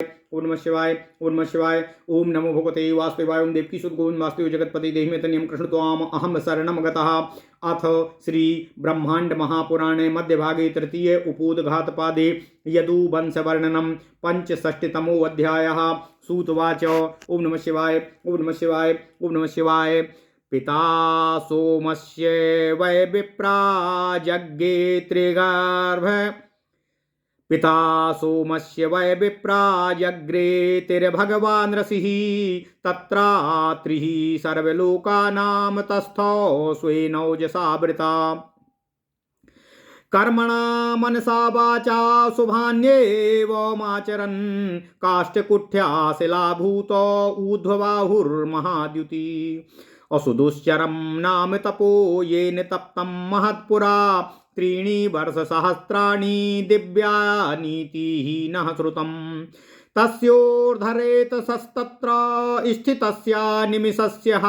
ओम नमः शिवाय, ओम नमः शिवाय। ओम नमो भगवते वासुदेवाय। ओम देवकी सुत गोविंद वासुदेव जगतपति देहि में तनियम कृष्ण त्वाम अहम शरणम गतः। अथ श्री ब्रह्मांड महापुराणे मध्यभागे तृतीय उपोदघात पादे यदुवंश वर्णनम पंचषष्टितमो अध्यायः। सूतवाच ओम नमः शिवाय, ओम नमः शिवाय, ओम नमः शिवाय। पिता सोमस्य वै विप्रा यज्ञे त्रिगर्भ। पिता सोमस्य वै विप्रा यज्ञे तिर्भगवान् ऋषिः तत्रात्रिः सर्वलोकानां तस्थौ स्वेनौजसावृता। कर्मणा मनसा वाचा शुभान्येवमाचरन् काष्ठकुठ्या शिलाभूतो ऊर्ध्वबाहुर्महाद्युति। असुदुश्चरं नाम तपो येन तप्तं महत्पुरा। त्रीणि वर्षसहस्राणि दिव्यानीतिः श्रुतम्। तस्योर्धरेतसस्तत्र स्थितस्य निमिषस्य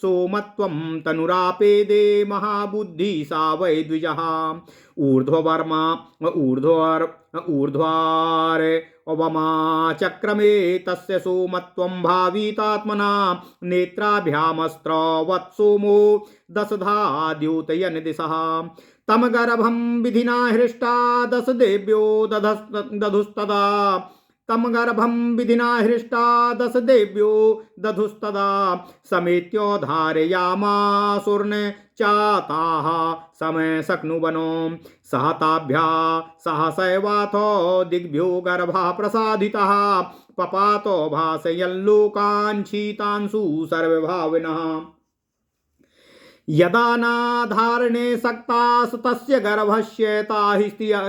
सोमत्वं तनुरापेदे महाबुद्धि सा वै द्विजः। ऊर्ध्ववर्मा ऊर्ध्वार अवमा चक्रमे तस्य सोमत्वं भावितात्मना। नेत्राभ्यामस्त्रवत्सोमो दशधा द्योतयन् दिशः। तम गर्भं विधिना हृष्टा दश देव्यो दधुस्तदा। तम गर्भं विधिना हृष्टा दश देव्यो दधुस्तदा। समेत्योद्धारयामासुर्न चाताः समय शक्नुवनो। सहताभ्या सहसैवाथो दिग्भ्यो गर्भः प्रसादितः। पपातो भासयल्लोकान् शीतांशु सर्वभाविनः। यदा नाधारणे सक्तास् तस्य गर्भस्य ताः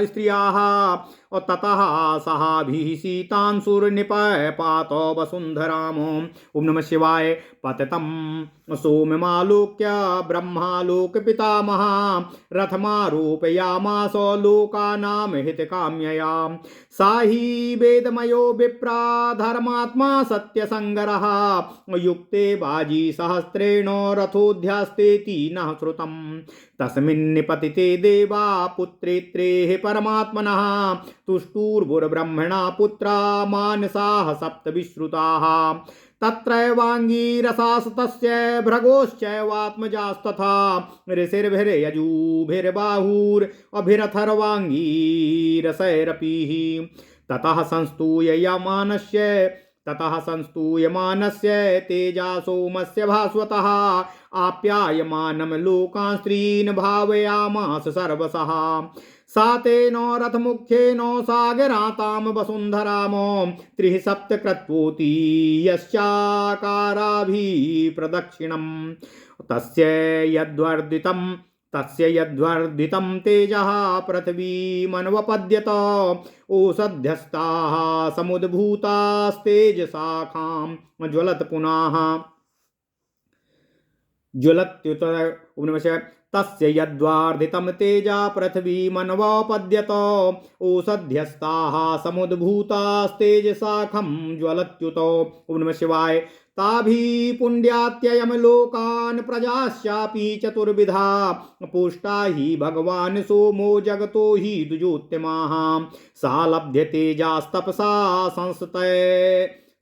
स्त्रियाः। ततः सहाभिः शीतांशुर्निपपातो वसुन्धराम्। ओम नमः शिवाय। पतितं सोममालोक्य ब्रह्मालोकपितामहः रथमारोपयामास लोकानां हितकाम्यया। सा हि वेदमयो विप्रा धर्मात्मा सत्यसंगरः। युक्ते बाजी सहस्रेण रथोऽध्यास्तेति नः श्रुतम्। तस्मिन्निपतिते देवा पुत्रेत्रेः परमात्मनः। तुष्टुर्भुर्ब्रह्मणा पुत्रा मानसाः सप्तविश्रुताः। तत्रैवाङ्गीरसास्तस्य भृगोश्चैवात्मजास्तथा। ऋषिर्भिर्यजुभिर्बाहुरभिरथर्वाङ्गीरसैरपीः। ततः संस्तूयमानस्य तेजा सोमस्य भास्वतः। आप्यायमानं लोकान् स्त्रीन् भावयामास सर्वशः। सा तेनो रथमुख्येन सागरातां वसुन्धरामो। त्रिः सप्तक्रत्वोति यस्याकाराभिः प्रदक्षिणम्। तस्य यद्वर्धितं तेजः पृथ्वीमन्वपद्यत। ओषध्यस्ताः समुद्भूतास्तेजशाखां ज्वलत् पुनः। ज्वलत्युत तस्य यद्वर्धितं तेजा पृथ्वीमन्वपद्यत। ओषध्यस्ताः समुद्भूतास्तेजशाखं ज्वलत्युत। ओम नमः शिवाय। ताभिः पुण्ड्यात्ययं लोकान् प्रजास्यापि चतुर्विधा। पुष्टा हि भगवान् सोमो जगतो हि द्विजोत्तमाः। सा लभ्यतेजास्तपसा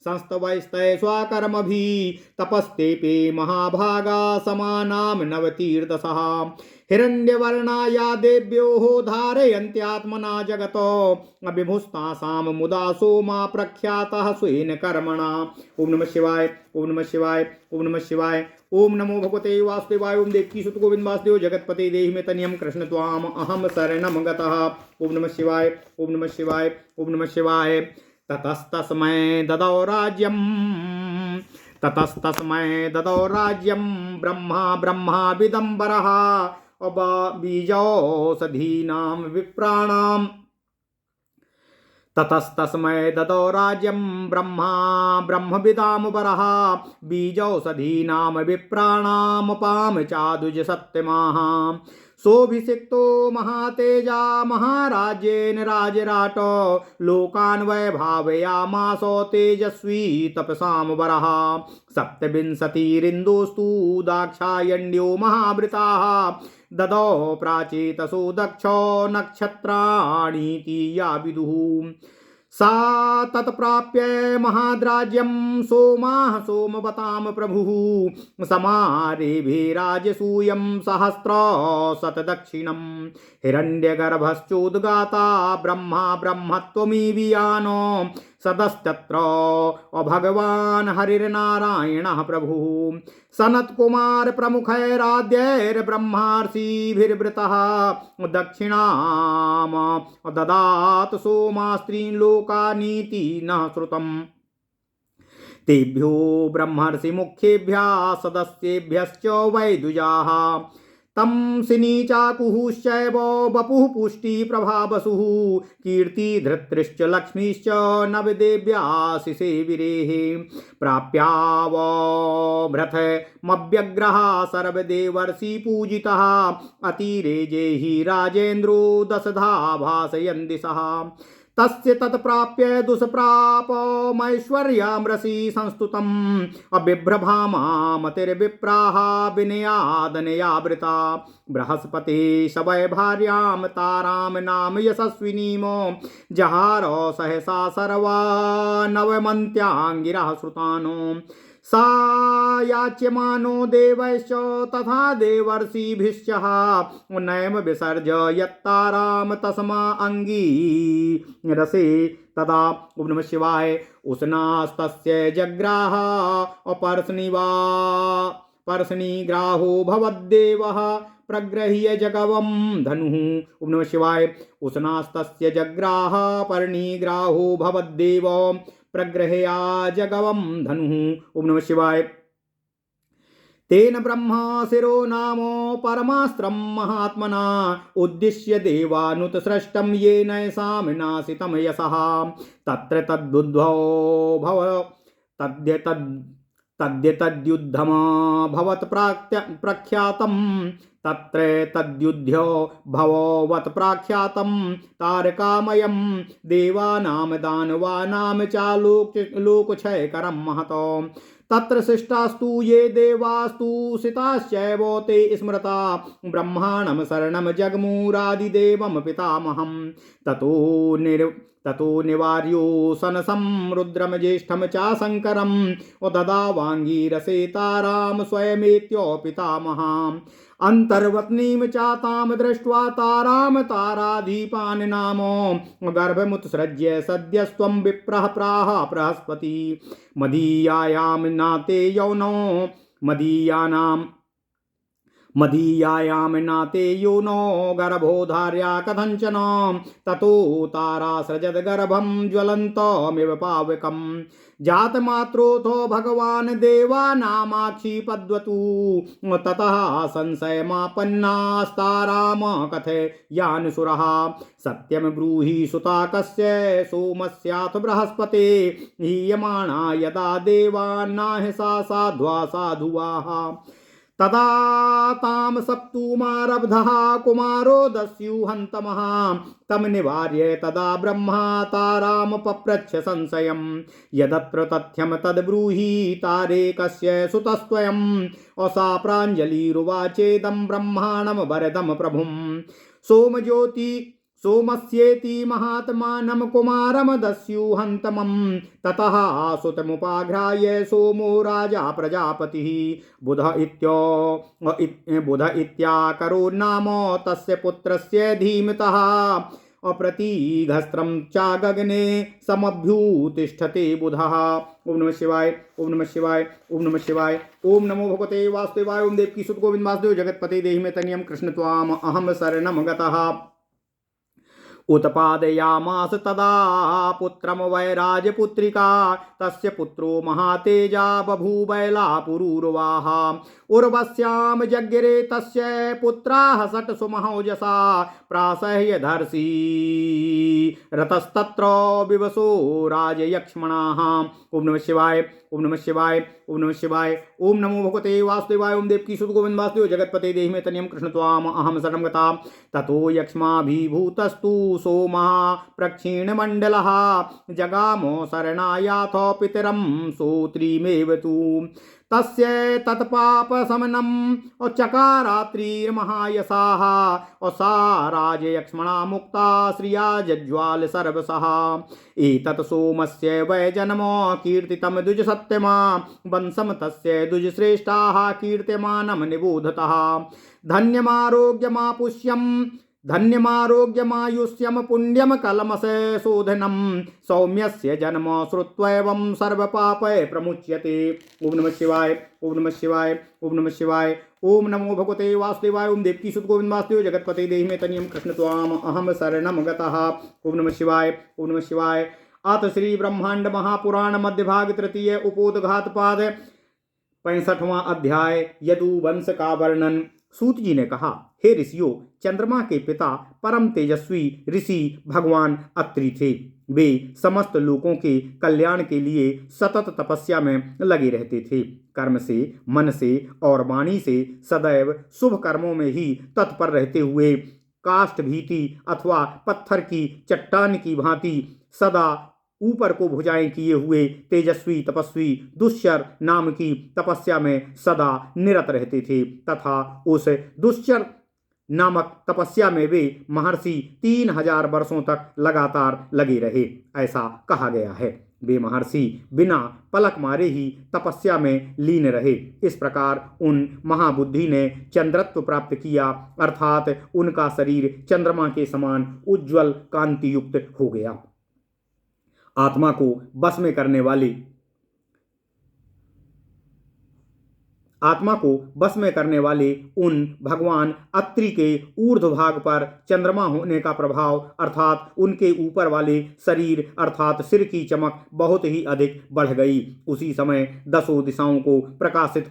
संस्तवैस्तै स्वाकर्मभिः। तपस्तेपे महाभागा समानां नवतीर्दशः। हिरण्यवर्णा या देव्योः धारयन्त्यात्मना जगतो। अभिमुस्तासां मुदा सोमा प्रख्यातः स्वेन कर्मणा। ओम नमः शिवाय, ओम नमः शिवाय, ओम नमः शिवाय। ओम नमो भगवते वासुदेवाय। ओम देवकी सुत गोविंद वासुदेव जगतपते देहि में तनियम कृष्ण त्वाम अहम शरणम गतः। ओम नमः शिवाय, ओम नमः शिवाय, ओम नमः शिवाय। ततस्तस्मै ददौ राज्यं ब्रह्माविदम्बरः। बीजौषधीनां विप्राणां। ततस्तस्मै ददौ राज्यं ब्रह्मविदाम्बरः। बीजौषधीनां विप्राणामपां चादुजसत्यमाः। सोऽभिषिक्तो महातेजा महाराजेन राजराट। लोकान् वैभावयामास तेजस्वी तपसां वरः। सप्तविंशतिरिन्दोस्तु दाक्षायण्यो महावृताः। ददौ प्राचेतसो दक्षो नक्षत्राणीति या विदुः। सा तत्प्राप्य महाद्राज्यं सोमाः सोमवतां प्रभुः समारेभे राजसूयं सहस्र शतदक्षिणं हिरण्यगर्भश्चोद्गाता ब्रह्मा ब्रह्मत्वमीवियानो सदस्तत्र भगवान् हरिर्नारायणः प्रभुः सनत्कुमार प्रमुखैराद्यैर्ब्रह्मार्षिभिर्वृतः दक्षिणाम ददात सोमास्त्रीन् लोकानीति न श्रुतम् तेभ्यो ब्रह्मर्षि मुख्येभ्यः सदस्येभ्यश्च वैदुजाः तं सिनीचाकुश्चैव वपुः पुष्टिप्रभावसुः कीर्ति धृतृश्च लक्ष्मीश्च नवदेव्याशिषे विरेः प्राप्यावभृतमव्यग्रः सर्वदेवर्षि पूजितः अतिरेजेहि राजेन्द्रो दशधा भासयन् दिशः तस्य तत्प्राप्य दुष्प्रापमैश्वर्यामृषि संस्तुतम् अबिभ्रभामामतिर्विप्राः विनयादनयावृता बृहस्पते शवै भार्यां तारां नाम यशस्विनीमो जहार सहसा सर्वा नवमन्त्याङ्गिरः श्रुतानो सा याच्यमानो देवैश्च तथा देवर्षिभिश्च नैम विसर्ज यत्ताराम तस्मा अंगी रसे तदा ओम नमः शिवाय उष्णास्तस्य जग्राह पर्षणिग्राहो भवद्देवः प्रगृह्य जगवं धनुः ओम नमः शिवाय उष्णास्तस्य जग्राह पर्णिग्राहो भवद्देव प्रगृह्या जगवं धनुः ओम नमः शिवाय तेन ब्रह्मा शिरो नाम परमास्त्रं महात्मना उद्दिश्य देवानुतसृष्टं येन सामनासितं यशः तत्र तद्बुद्धो भव तद्युद्धम भवत् प्रख्यातं तत्र तद्युध्यो भववत् प्रख्यातं तारकामयं देवानां दानवानां च लोकक्षयकरं महतो तत्र शिष्टास्तु ये देवास्तु सिताश्चैव ते स्मृता ब्रह्माणं शरणं जगमुरादिदेवं पितामहं ततो निवार्यो सनसं रुद्रं ज्येष्ठं च शङ्करं ददावाङ्गीरसे तारां स्वयमेत्यो पितामहाम् अंतर्वत्नीं चातां दृष्ट्वा तारां ताराधीपान् नाम गर्भमुत्सृज्य सद्यस्त्वं विप्रः प्राह बृहस्पति मदीयायां नाते यौनो मदीयायां नाते योनो गर्भोधार्या कथञ्चन ततो तारा सृजद्गर्भं ज्वलन्तमिव पावकम् जातमात्रोऽथो भगवान् देवानामाक्षिपद्वतु ततः संशयमापन्नास्ताराम कथयानुसुरः सत्यं ब्रूहि सुता कस्य सोमस्याथ बृहस्पते हीयमाणा यदा देवान्नाह सा साध्वा साधुवाः तदा ताम सप्तुमारब्धः कुमारो दस्युहन्तमः तम निवार्य तदा ब्रह्मा ताराम पप्रच्छ संशयं यदत्र तथ्यं तद्ब्रूहि तारे कस्य सुतस्त्वयं असा प्राञ्जलिरुवाचेदं ब्रह्माणं वरदं प्रभुं सोमस्येति महात्मानं कुमारं दस्युहन्तमं ततः सुतमुपाघ्राय सोमो राजा प्रजापतिः बुध इत्याकरो नाम तस्य पुत्रस्य धीमतः अप्रतीघस्त्रं च गगने समभ्युतिष्ठते बुधः ओम नमः शिवाय ओम नमः शिवाय ओम नमः शिवाय ओम नमो भगवते वासुदेवाय ओम देवकी सुत गोविंद वासुदेव जगतपते देहि मे तनियं कृष्ण त्वाम अहम शरणं गतः उत्पादयामास तदा पुत्रम वै राजपुत्रिका तस्य पुत्रो महातेजा बभूवैलापुरूर्वाः उर्वश्याम जज्ञिरे तस्य पुत्राः षट् सुमहौजसा प्रासह्यधर्षि रतस्तत्र विवशो राजयक्ष्मणाः ओम नमः शिवाय ओम नमः शिवाय ओम नमः शिवाय ओम नमो भगवते वासुदेवाय ओम देवकी सुत गोविंद वासुदेव जगतपते देहि मे तनियं कृष्ण त्वाम अहम शरणं गता ततो यक्ष्माभिभूतस्तु सोमः प्रक्षीणमण्डलः जगामो शरणायाथ पितरं सोत्रीमेव तु तस्य तत्पाप समनम और चकारात्रिर्महायसाः और सा राजयक्ष्मणा मुक्ता श्रिया जज्वाल सर्वसः एतत् सोमस्य वै जन्मो कीर्तितं द्विज सत्यमा वंशम तस्य द्विज श्रेष्ठाः कीर्त्यमानं निबोधतः धन्यमारोग्यमायुष्यम पुण्यम कलमसे शोधनम सौम्यस्य जन्म श्रुत्वैवं सर्वपापै प्रमुच्यते। ओम नमः शिवाय, ओम नमः शिवाय, ओम नमः शिवाय। ओम नमो भगवते वासुदेवाय। ओम देवकी सुत गोविंद वासुदेव जगतपते देहि में तनियम कृष्ण त्वाम अहम शरणम गतः। ओम नमः शिवाय, ओम नमः शिवाय। अथ श्री ब्रह्मांड महापुराण मध्य भाग तृतीय उपोदघात पाद 65वां अध्याय यदुवंश का वर्णन। सूत जी ने कहा, हे ऋषियों, चंद्रमा के पिता परम तेजस्वी ऋषि भगवान अत्रि थे। वे समस्त लोगों के कल्याण के लिए सतत तपस्या में लगे रहते थे। कर्म से, मन से और वाणी से सदैव शुभ कर्मों में ही तत्पर रहते हुए काष्ठ भीति अथवा पत्थर की चट्टान की भांति सदा ऊपर को भुजाएं किए हुए तेजस्वी तपस्वी दुष्यर नाम की तपस्या में सदा निरत रहते थे तथा उस दुष्यर नामक तपस्या में वे महर्षि 3000 वर्षों तक लगातार लगे रहे, ऐसा कहा गया है। वे महर्षि बिना पलक मारे ही तपस्या में लीन रहे। इस प्रकार उन महाबुद्धि ने चंद्रत्व प्राप्त किया, अर्थात उनका शरीर चंद्रमा के समान उज्ज्वल कांति युक्त हो गया। आत्मा को बस में करने वाले उन भगवान अत्रि के ऊर्ध्वभाग पर चंद्रमा होने का प्रभाव अर्थात उनके ऊपर वाले शरीर अर्थात सिर की चमक बहुत ही अधिक बढ़ गई। उसी समय 10 दिशाओं को प्रकाशित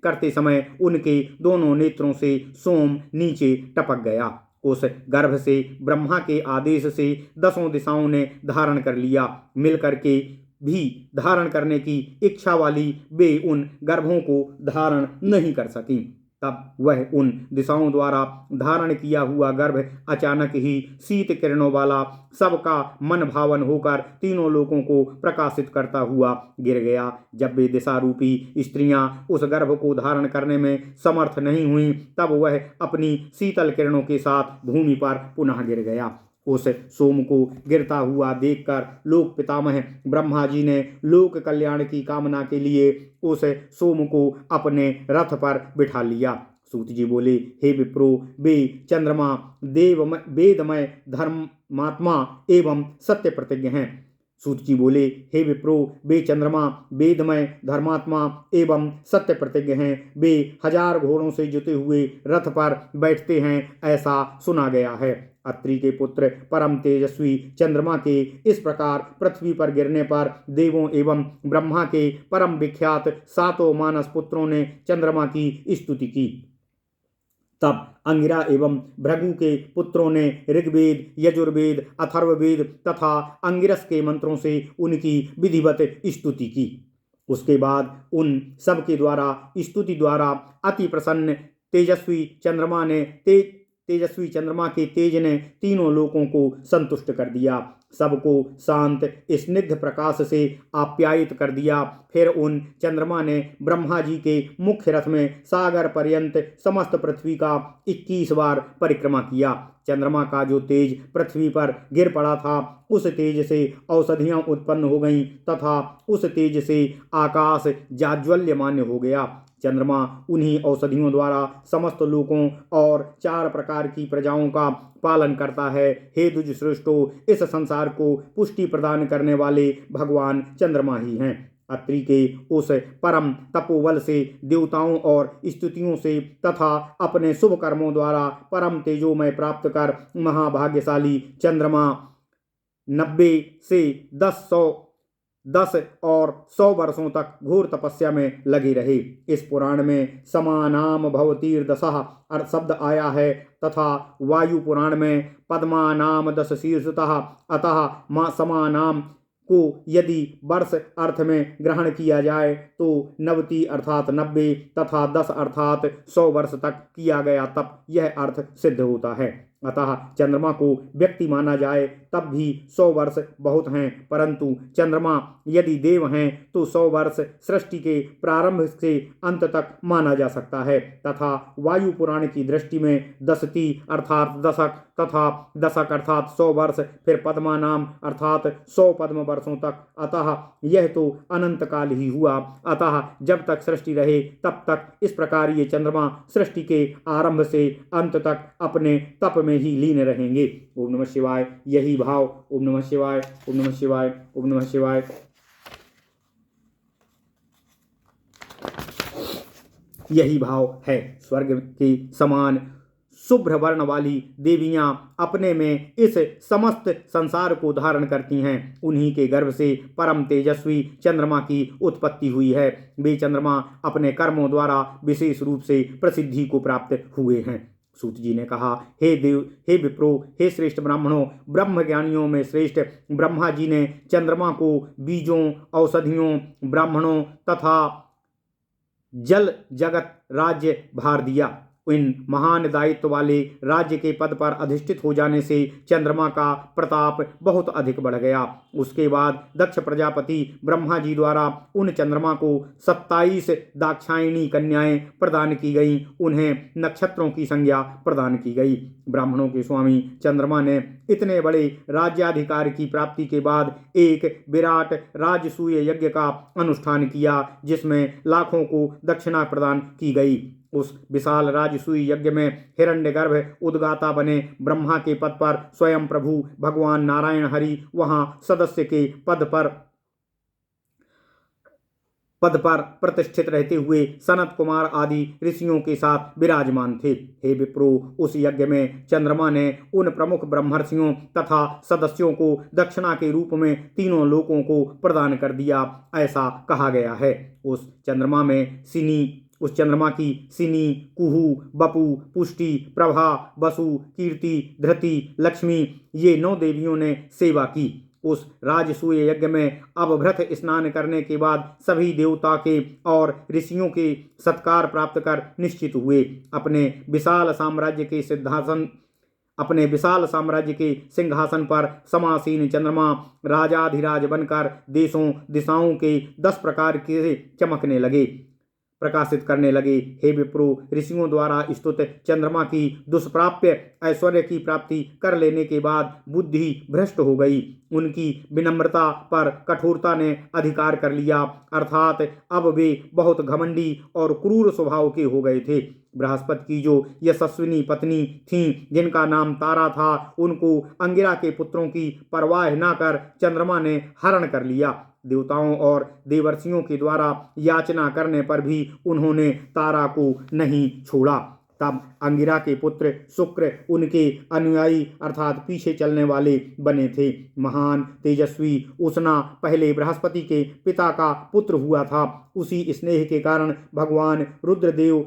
करते समय उनके दोनों नेत्रों से सोम नीचे टपक गया। उस गर्भ से ब्रह्मा के आदेश से 10 दिशाओं ने धारण कर लिया। मिलकर के भी धारण करने की इच्छा वाली वे उन गर्भों को धारण नहीं कर सकी। तब वह उन दिशाओं द्वारा धारण किया हुआ गर्भ अचानक ही शीत किरणों वाला सबका मन भावन होकर तीनों लोगों को प्रकाशित करता हुआ गिर गया। जब वे दिशा रूपी स्त्रियां उस गर्भ को धारण करने में समर्थ नहीं हुई, तब वह अपनी शीतल किरणों के साथ भूमि पर पुनः गिर गया। उस सोम को गिरता हुआ देखकर लोक पितामह ब्रह्मा जी ने लोक कल्याण की कामना के लिए उस सोम को अपने रथ पर बिठा लिया। सूत जी बोले, हे विप्रो, वे चंद्रमा वेदमय धर्मात्मा एवं सत्य प्रतिज्ञ हैं। सूत जी बोले, हे विप्रो, वे चंद्रमा वेदमय धर्मात्मा एवं सत्य प्रतिज्ञ हैं। वे 1000 घोड़ों से जुते हुए रथ पर बैठते हैं, ऐसा सुना गया है। अत्रि के पुत्र परम तेजस्वी चंद्रमा के इस प्रकार पृथ्वी पर गिरने पर देवों एवं ब्रह्मा के परम विख्यात 7 मानस पुत्रों ने चंद्रमा की स्तुति की। तब अंगिरा एवं भृगु के पुत्रों ने ऋग्वेद, यजुर्वेद, अथर्ववेद तथा अंगिरस के मंत्रों से उनकी विधिवत स्तुति की। उसके बाद उन सब के द्वारा स्तुति द्वारा अति प्रसन्न तेजस्वी चंद्रमा के तेज ने तीनों लोकों को संतुष्ट कर दिया, सबको शांत स्निग्ध प्रकाश से आप्यायित कर दिया। फिर उन चंद्रमा ने ब्रह्मा जी के मुख्य रथ में सागर पर्यंत समस्त पृथ्वी का 21 बार परिक्रमा किया। चंद्रमा का जो तेज पृथ्वी पर गिर पड़ा था, उस तेज से औषधियां उत्पन्न हो गईं तथा उस तेज से आकाश जाज्वल्यमान्य हो गया। चंद्रमा उन्हीं औषधियों द्वारा समस्त लोकों और 4 प्रकार की प्रजाओं का पालन करता है। हे द्विज श्रेष्ठो, इस संसार को पुष्टि प्रदान करने वाले भगवान चंद्रमा ही हैं। अत्रि के उस परम तपोबल से, देवताओं और स्तुतियों से तथा अपने शुभ कर्मों द्वारा परम तेजोमय प्राप्त कर महाभाग्यशाली चंद्रमा 90 से 10 और 100 वर्षों तक घोर तपस्या में लगे रहे। इस पुराण में समानाम भवतीर्दशः शब्द आया है तथा वायु पुराण में पद्मानाम 10 शीर्षतः, अतः समानाम को यदि वर्ष अर्थ में ग्रहण किया जाए तो 90 अर्थात 90 तथा 10 अर्थात 100 वर्ष तक किया गया तब यह अर्थ सिद्ध होता है। अतः चंद्रमा को व्यक्ति माना जाए तब भी 100 वर्ष बहुत हैं, परंतु चंद्रमा यदि देव हैं तो 100 वर्ष सृष्टि के प्रारंभ से अंत तक माना जा सकता है। तथा वायु पुराण की दृष्टि में दशती अर्थात दशक तथा दशक अर्थात 100 वर्ष, फिर पद्मा नाम अर्थात 100 पद्म वर्षों तक, अतः यह तो अनंत काल ही हुआ। अतः जब तक सृष्टि रहे तब तक इस प्रकार ये चंद्रमा सृष्टि के आरंभ से अंत तक अपने तप में ही लीन रहेंगे। ओम नमः शिवाय। यही भाव। ओम नमः शिवाय, ओम नमः शिवाय, ओम नमः शिवाय। यही भाव है। स्वर्ग के समान शुभ्र वर्ण वाली देवियां अपने में इस समस्त संसार को धारण करती हैं। उन्हीं के गर्भ से परम तेजस्वी चंद्रमा की उत्पत्ति हुई है। वे चंद्रमा अपने कर्मों द्वारा विशेष रूप से प्रसिद्धि को प्राप्त हुए हैं। सूत जी ने कहा, हे देव, हे विप्रो, हे श्रेष्ठ ब्राह्मणों, ब्रह्म ज्ञानियों में श्रेष्ठ ब्रह्मा जी ने चंद्रमा को बीजों, औषधियों, ब्राह्मणों तथा जल जगत राज्य भार दिया। इन महान दायित्व वाले राज्य के पद पर अधिष्ठित हो जाने से चंद्रमा का प्रताप बहुत अधिक बढ़ गया। उसके बाद दक्ष प्रजापति ब्रह्मा जी द्वारा उन चंद्रमा को 27 दाक्षायणी कन्याएं प्रदान की गईं। उन्हें नक्षत्रों की संज्ञा प्रदान की गई। ब्राह्मणों के स्वामी चंद्रमा ने इतने बड़े राज्याधिकार की प्राप्ति के बाद एक विराट राजसूय यज्ञ का अनुष्ठान किया, जिसमें लाखों को दक्षिणा प्रदान की गई। उस विशाल राजसूय यज्ञ में हिरण्यगर्भ उद्गाता बने ब्रह्मा के पद पर स्वयं प्रभु भगवान नारायण हरि वहां सदस्य के पद पर प्रतिष्ठित रहते हुए सनत कुमार आदि ऋषियों के साथ विराजमान थे। हे विप्रो, उस यज्ञ में चंद्रमा ने उन प्रमुख ब्रह्मर्षियों तथा सदस्यों को दक्षिणा के रूप में तीनों लोकों को प्रदान कर दिया, ऐसा कहा गया है। उस चंद्रमा की सिनी, कुहू, बपू, पुष्टि, प्रभा, वसु, कीर्ति, धृति, लक्ष्मी ये 9 देवियों ने सेवा की। उस राजसूय यज्ञ में अवभृत स्नान करने के बाद सभी देवता के और ऋषियों के सत्कार प्राप्त कर निश्चित हुए। अपने विशाल साम्राज्य के सिंहासन पर समासीन चंद्रमा राजाधिराज बनकर देशों दिशाओं के 10 प्रकार के चमकने लगे, प्रकाशित करने लगे। हे विप्रो, ऋषियों द्वारा स्तुत चंद्रमा की दुष्प्राप्य ऐश्वर्य की प्राप्ति कर लेने के बाद बुद्धि भ्रष्ट हो गई। उनकी विनम्रता पर कठोरता ने अधिकार कर लिया, अर्थात अब वे बहुत घमंडी और क्रूर स्वभाव के हो गए थे। बृहस्पति की जो यशस्विनी पत्नी थीं, जिनका नाम तारा था, उनको अंगिरा के पुत्रों की परवाह न कर चंद्रमा ने हरण कर लिया। देवताओं और देवर्षियों के द्वारा याचना करने पर भी उन्होंने तारा को नहीं छोड़ा। तब अंगिरा के पुत्र शुक्र उनके अनुयायी अर्थात पीछे चलने वाले बने थे। महान तेजस्वी उष्णा पहले बृहस्पति के पिता का पुत्र हुआ था। उसी स्नेह के कारण भगवान रुद्रदेव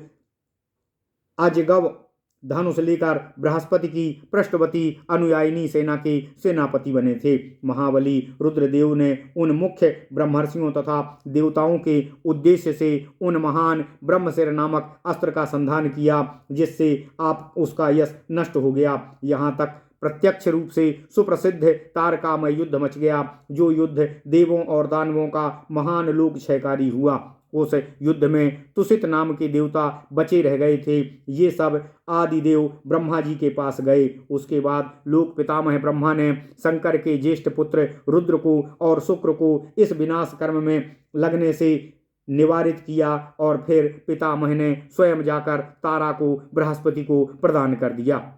अजगव धनुष लेकर बृहस्पति की पृष्ठवती अनुयायिनी सेना के सेनापति बने थे। महाबली रुद्रदेव ने उन मुख्य ब्रह्मर्षियों तथा देवताओं के उद्देश्य से उन महान ब्रह्मशिर नामक अस्त्र का संधान किया, जिससे आप उसका यश नष्ट हो गया। यहाँ तक प्रत्यक्ष रूप से सुप्रसिद्ध तारकामय युद्ध मच गया, जो युद्ध देवों और दानवों का महान लोक क्षयकारी हुआ। उस युद्ध में तुषित नाम के देवता बचे रह गए थे। ये सब आदिदेव ब्रह्मा जी के पास गए। उसके बाद लोक पितामह ब्रह्मा ने शंकर के ज्येष्ठ पुत्र रुद्र को और शुक्र को इस विनाश कर्म में लगने से निवारित किया, और फिर पितामह ने स्वयं जाकर तारा को बृहस्पति को प्रदान कर दिया।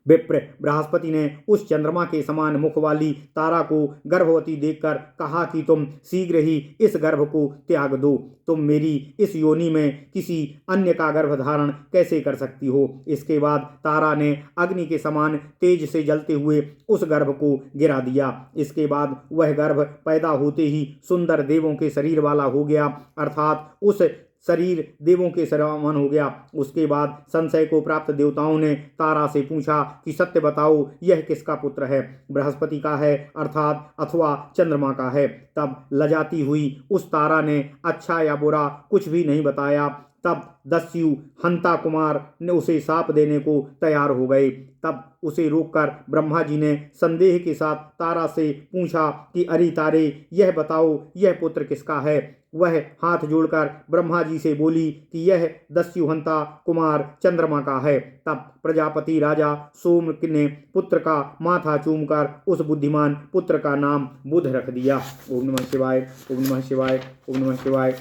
विप्र, बृहस्पति ने उस चंद्रमा के समान मुख वाली तारा को गर्भवती देखकर कहा कि तुम शीघ्र ही इस गर्भ को त्याग दो। तुम मेरी इस योनि में किसी अन्य का गर्भ धारण कैसे कर सकती हो। इसके बाद तारा ने अग्नि के समान तेज से जलते हुए उस गर्भ को गिरा दिया। इसके बाद वह गर्भ पैदा होते ही सुंदर देवों के शरीर वाला हो गया, अर्थात उस शरीर देवों के समान हो गया। उसके बाद संशय को प्राप्त देवताओं ने तारा से पूछा कि सत्य बताओ, यह किसका पुत्र है? बृहस्पति का है अर्थात अथवा चंद्रमा का है। तब लजाती हुई उस तारा ने अच्छा या बुरा कुछ भी नहीं बताया। तब दस्यु हंता कुमार ने उसे शाप देने को तैयार हो गए। तब उसे रोककर ब्रह्मा जी ने संदेह के साथ तारा से पूछा कि अरे तारे, यह बताओ यह पुत्र किसका है। वह हाथ जोड़कर ब्रह्मा जी से बोली कि यह दस्युहंता कुमार चंद्रमा का है। तब प्रजापति राजा सोम ने पुत्र का माथा चूमकर उस बुद्धिमान पुत्र का नाम बुध रख दिया। ओम नमः शिवाय, ओम नमः शिवाय, ओम नमः शिवाय।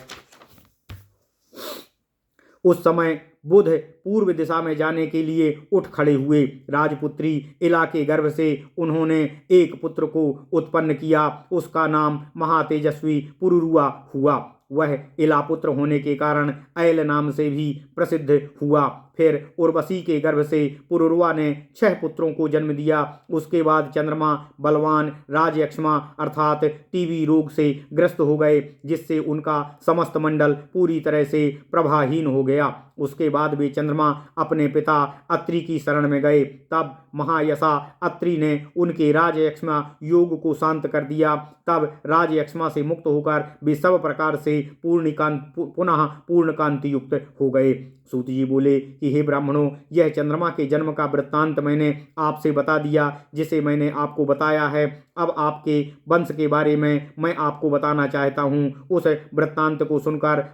उस समय बुध पूर्व दिशा में जाने के लिए उठ खड़े हुए। राजपुत्री इला के गर्भ से उन्होंने एक पुत्र को उत्पन्न किया। उसका नाम महातेजस्वी पुरुरुआ हुआ। वह इला पुत्र होने के कारण ऐल नाम से भी प्रसिद्ध हुआ। फिर उर्वशी के गर्भ से पुरुरुआ ने 6 पुत्रों को जन्म दिया। उसके बाद चंद्रमा बलवान राजयक्ष्मा अर्थात टीबी रोग से ग्रस्त हो गए, जिससे उनका समस्त मंडल पूरी तरह से प्रभाहीन हो गया। उसके बाद वे चंद्रमा अपने पिता अत्रि की शरण में गए। तब महायशा अत्रि ने उनके राजयक्ष्मा योग को शांत कर दिया। तब राजयक्ष्मा से मुक्त होकर वे सब प्रकार से पुनः पूर्ण कांति युक्त हो गए। सूत जी बोले कि हे ब्राह्मणों, यह चंद्रमा के जन्म का वृत्तांत मैंने आपसे बता दिया, जिसे मैंने आपको बताया है। अब आपके वंश के बारे में मैं आपको बताना चाहता हूँ। उस वृत्तांत को सुनकर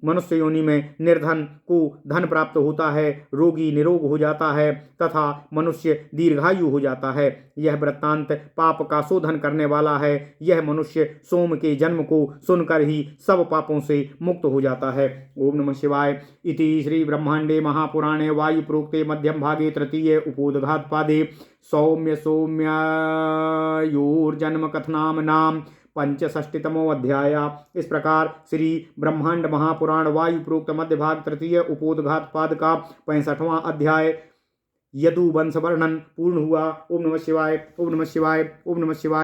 मनुष्य योनि में निर्धन को धन प्राप्त होता है, रोगी निरोग हो जाता है तथा मनुष्य दीर्घायु हो जाता है। यह वृत्तांत पाप का शोधन करने वाला है। यह मनुष्य सोम के जन्म को सुनकर ही सब पापों से मुक्त हो जाता है। ओम नमः शिवाय। इति श्री ब्रह्मांडे महापुराणे वायु प्रोक्ते मध्यम भागे तृतीय उपोदघात पादे सौम्य सौम्योर्जन्म कथनाम नाम 65तमो अध्याय। इस प्रकार श्री ब्रह्मांड महापुराण वायु प्रोक्त मध्य भाग तृतीय उपोदघात पाद का 65वां अध्याय यदु वंश वर्णन पूर्ण हुआ। ओम नमः शिवाय, ओम नमः शिवाय, ओम नमः शिवाय।